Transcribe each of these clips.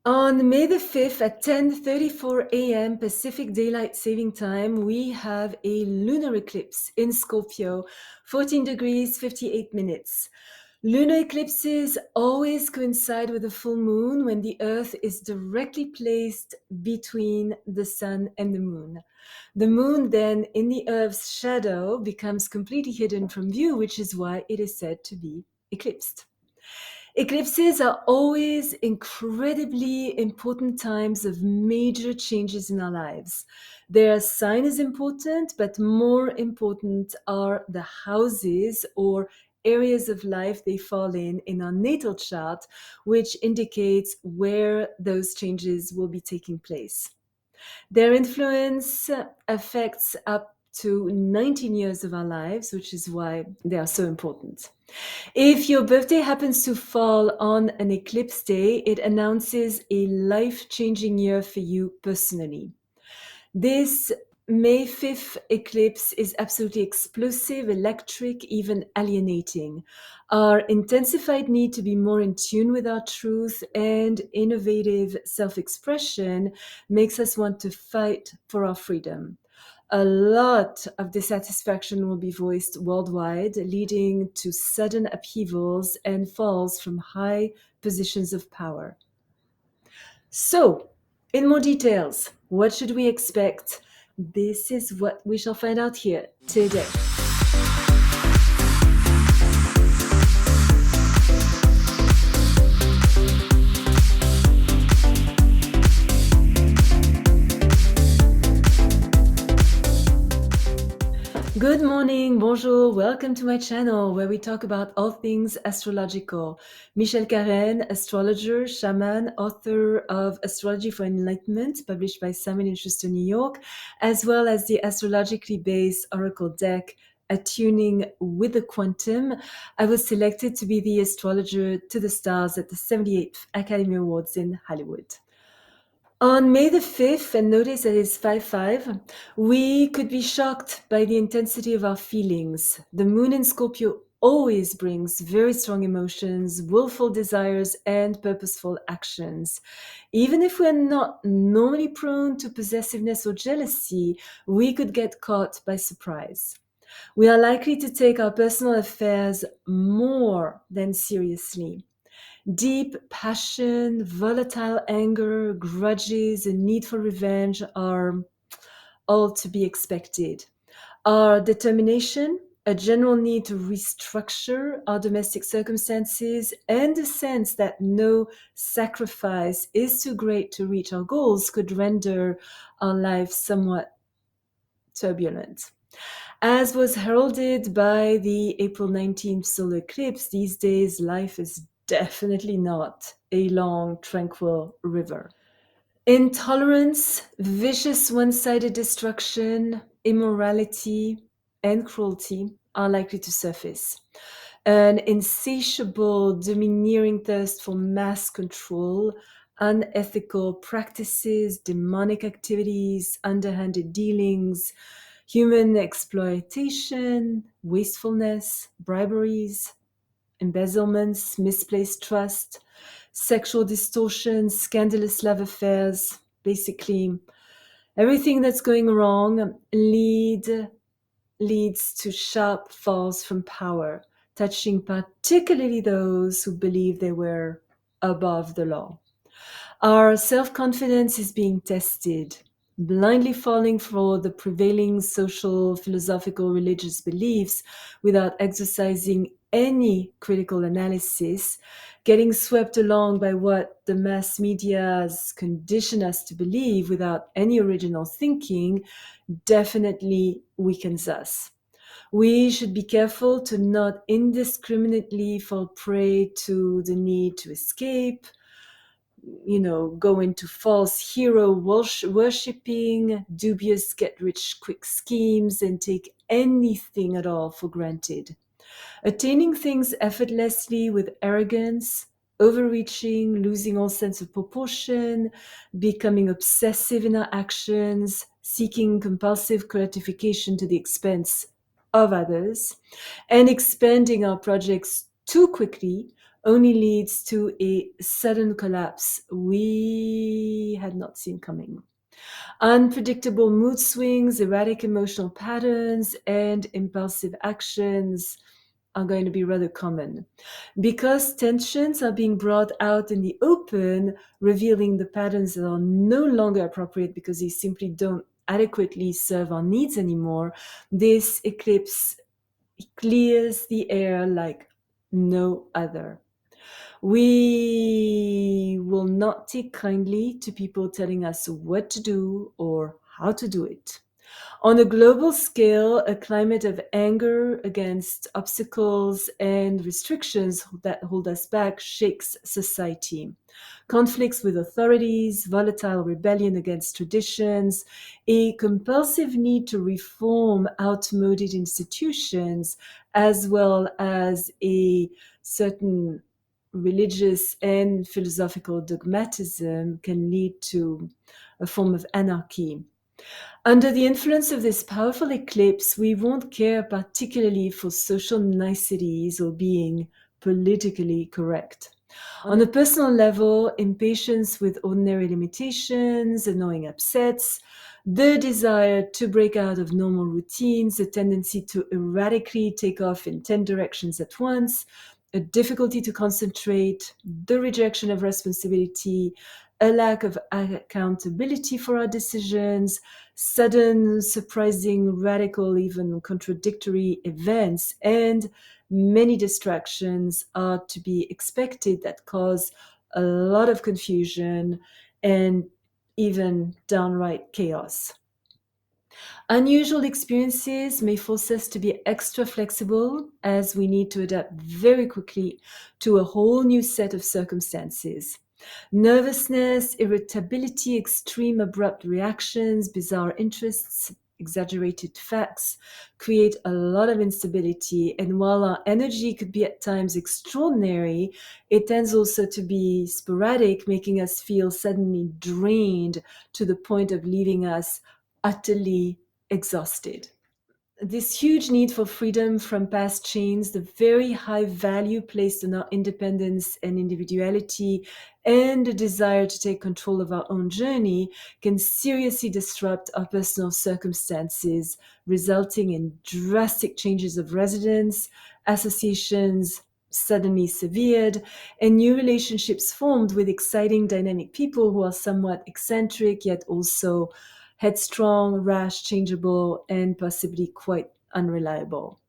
On May the 5th at 10:34 a.m. Pacific Daylight Saving Time, we have a lunar eclipse in Scorpio, 14 degrees 58 minutes. Lunar eclipses always coincide with the full moon when the Earth is directly placed between the Sun and the Moon. The Moon then, in the Earth's shadow, becomes completely hidden from view, which is why it is said to be eclipsed. Eclipses are always incredibly important times of major changes in our lives. Their sign is important, but more important are the houses or areas of life they fall in our natal chart, which indicates where those changes will be taking place. Their influence affects up to 19 years of our lives, which is why they are so important. If your birthday happens to fall on an eclipse day, it announces a life-changing year for you personally. This May 5th eclipse is absolutely explosive, electric, even alienating. Our intensified need to be more in tune with our truth and innovative self expression makes us want to fight for our freedom. A lot of dissatisfaction will be voiced worldwide, leading to sudden upheavals and falls from high positions of power. So, in more details, what should we expect? This is what we shall find out here today. Good morning, bonjour, welcome to my channel where we talk about all things astrological. Michelle Karen, astrologer, shaman, author of Astrology for Enlightenment, published by Simon & Schuster, New York, as well as the astrologically based oracle deck, Attuning with the Quantum. I was selected to be the astrologer to the stars at the 78th Academy Awards in Hollywood. On May the 5th, and notice that it's 5-5, we could be shocked by the intensity of our feelings. The moon in Scorpio always brings very strong emotions, willful desires, and purposeful actions. Even if we're not normally prone to possessiveness or jealousy, we could get caught by surprise. We are likely to take our personal affairs more than seriously. Deep passion, volatile anger, grudges, and need for revenge are all to be expected. Our determination, a general need to restructure our domestic circumstances, and a sense that no sacrifice is too great to reach our goals could render our life somewhat turbulent. As was heralded by the April 19th solar eclipse, these days life is definitely not a long, tranquil river. Intolerance, vicious one sided destruction, immorality, and cruelty are likely to surface. An insatiable, domineering thirst for mass control, unethical practices, demonic activities, underhanded dealings, human exploitation, wastefulness, briberies, embezzlements, misplaced trust, sexual distortion, scandalous love affairs, basically everything that's going wrong leads to sharp falls from power, touching particularly those who believe they were above the law. Our self-confidence is being tested, blindly falling for the prevailing social, philosophical, religious beliefs without exercising any critical analysis, getting swept along by what the mass media's condition us to believe without any original thinking, definitely weakens us. We should be careful to not indiscriminately fall prey to the need to escape, go into false hero worshipping, dubious get rich quick schemes, and take anything at all for granted. Attaining things effortlessly with arrogance, overreaching, losing all sense of proportion, becoming obsessive in our actions, seeking compulsive gratification to the expense of others, and expanding our projects too quickly only leads to a sudden collapse we had not seen coming. Unpredictable mood swings, erratic emotional patterns, and impulsive actions are going to be rather common. Because tensions are being brought out in the open, revealing the patterns that are no longer appropriate because they simply don't adequately serve our needs anymore, this eclipse clears the air like no other. We will not take kindly to people telling us what to do or how to do it. On a global scale, a climate of anger against obstacles and restrictions that hold us back shakes society. Conflicts with authorities, volatile rebellion against traditions, a compulsive need to reform outmoded institutions, as well as a certain religious and philosophical dogmatism can lead to a form of anarchy. Under the influence of this powerful eclipse, we won't care particularly for social niceties or being politically correct. On a personal level, impatience with ordinary limitations, annoying upsets, the desire to break out of normal routines, a tendency to erratically take off in 10 directions at once, a difficulty to concentrate, the rejection of responsibility, a lack of accountability for our decisions, sudden, surprising, radical, even contradictory events, and many distractions are to be expected that cause a lot of confusion and even downright chaos. Unusual experiences may force us to be extra flexible as we need to adapt very quickly to a whole new set of circumstances. Nervousness, irritability, extreme abrupt reactions, bizarre interests, exaggerated facts create a lot of instability. And while our energy could be at times extraordinary, it tends also to be sporadic, making us feel suddenly drained to the point of leaving us utterly exhausted. This huge need for freedom from past chains, the very high value placed on our independence and individuality, and the desire to take control of our own journey can seriously disrupt our personal circumstances, resulting in drastic changes of residence, associations suddenly severed, and new relationships formed with exciting, dynamic people who are somewhat eccentric yet also headstrong, rash, changeable, and possibly quite unreliable.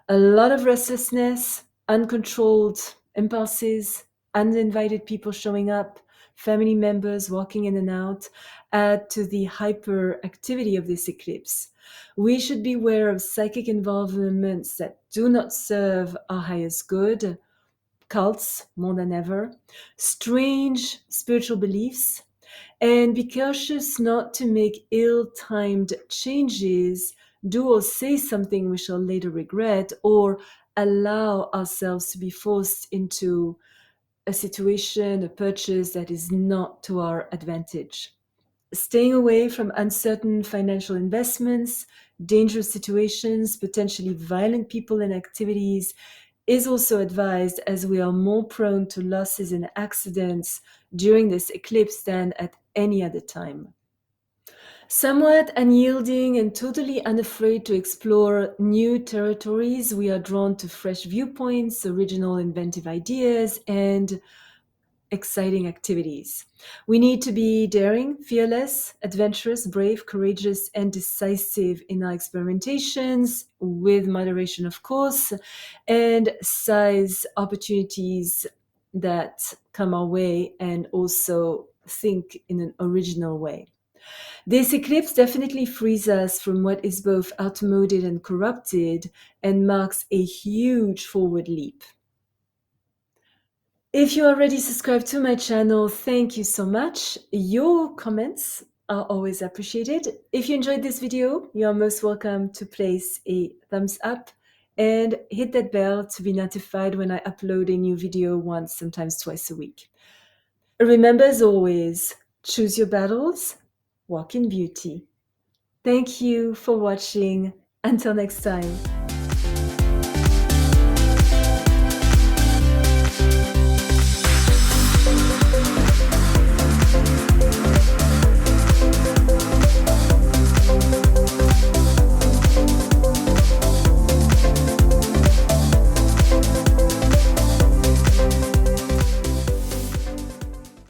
A lot of restlessness, uncontrolled impulses, uninvited people showing up, family members walking in and out add to the hyperactivity of this eclipse. We should beware of psychic involvements that do not serve our highest good, cults more than ever, strange spiritual beliefs, and be cautious not to make ill-timed changes, do or say something we shall later regret, or allow ourselves to be forced into a situation, a purchase that is not to our advantage. Staying away from uncertain financial investments, dangerous situations, potentially violent people and activities is also advised, as we are more prone to losses and accidents during this eclipse than at any other time. Somewhat unyielding and totally unafraid to explore new territories, we are drawn to fresh viewpoints, original inventive ideas, and exciting activities. We need to be daring, fearless, adventurous, brave, courageous, and decisive in our experimentations, with moderation, of course, and size opportunities that come our way, and also think in an original way. This eclipse definitely frees us from what is both outmoded and corrupted and marks a huge forward leap. If you already subscribed to my channel, thank you so much. Your comments are always appreciated. If you enjoyed this video, you are most welcome to place a thumbs up and hit that bell to be notified when I upload a new video once, sometimes twice a week. Remember, as always, choose your battles, walk in beauty. Thank you for watching. Until next time.